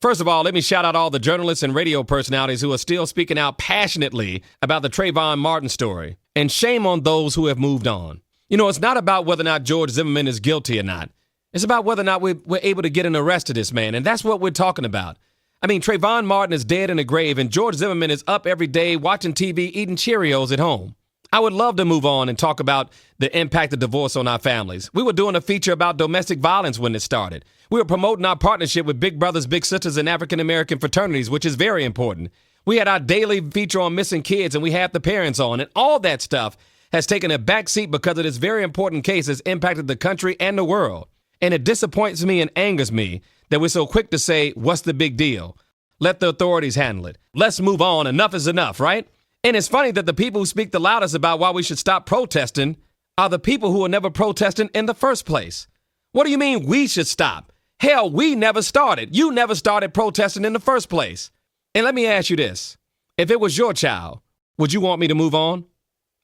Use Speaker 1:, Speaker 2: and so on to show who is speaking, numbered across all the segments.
Speaker 1: First of all, let me shout out all the journalists and radio personalities who are still speaking out passionately about the Trayvon Martin story. And shame on those who have moved on. You know, it's not about whether or not George Zimmerman is guilty or not. It's about whether or not we're able to get an arrest of this man. And that's what we're talking about. I mean, Trayvon Martin is dead in a grave, and George Zimmerman is up every day watching TV, eating Cheerios at home. I would love to move on and talk about the impact of divorce on our families. We were doing a feature about domestic violence when it started. We were promoting our partnership with Big Brothers Big Sisters and African-American fraternities, which is very important. We had our daily feature on missing kids, and we had the parents on, and all that stuff has taken a backseat because of this very important case that's impacted the country and the world. And it disappoints me and angers me that we're so quick to say, what's the big deal? Let the authorities handle it. Let's move on. Enough is enough, right? And it's funny that the people who speak the loudest about why we should stop protesting are the people who are never protesting in the first place. What do you mean we should stop? Hell, we never started. You never started protesting in the first place. And let me ask you this. If it was your child, would you want me to move on?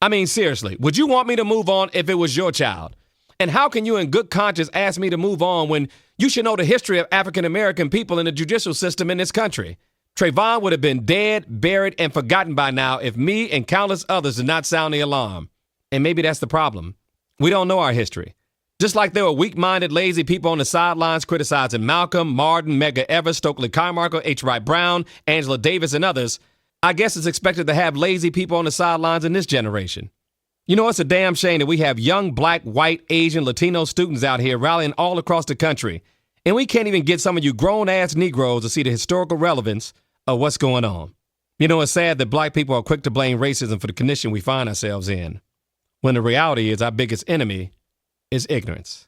Speaker 1: I mean, seriously, would you want me to move on if it was your child? And how can you in good conscience ask me to move on when you should know the history of African-American people in the judicial system in this country? Trayvon would have been dead, buried, and forgotten by now if me and countless others did not sound the alarm. And maybe that's the problem. We don't know our history. Just like there were weak-minded, lazy people on the sidelines criticizing Malcolm, Martin, Medgar Evers, Stokely Carmichael, H. Wright Brown, Angela Davis, and others, I guess it's expected to have lazy people on the sidelines in this generation. You know, it's a damn shame that we have young black, white, Asian, Latino students out here rallying all across the country, and we can't even get some of you grown-ass Negroes to see the historical relevance of what's going on. You know, it's sad that black people are quick to blame racism for the condition we find ourselves in, when the reality is our biggest enemy is ignorance.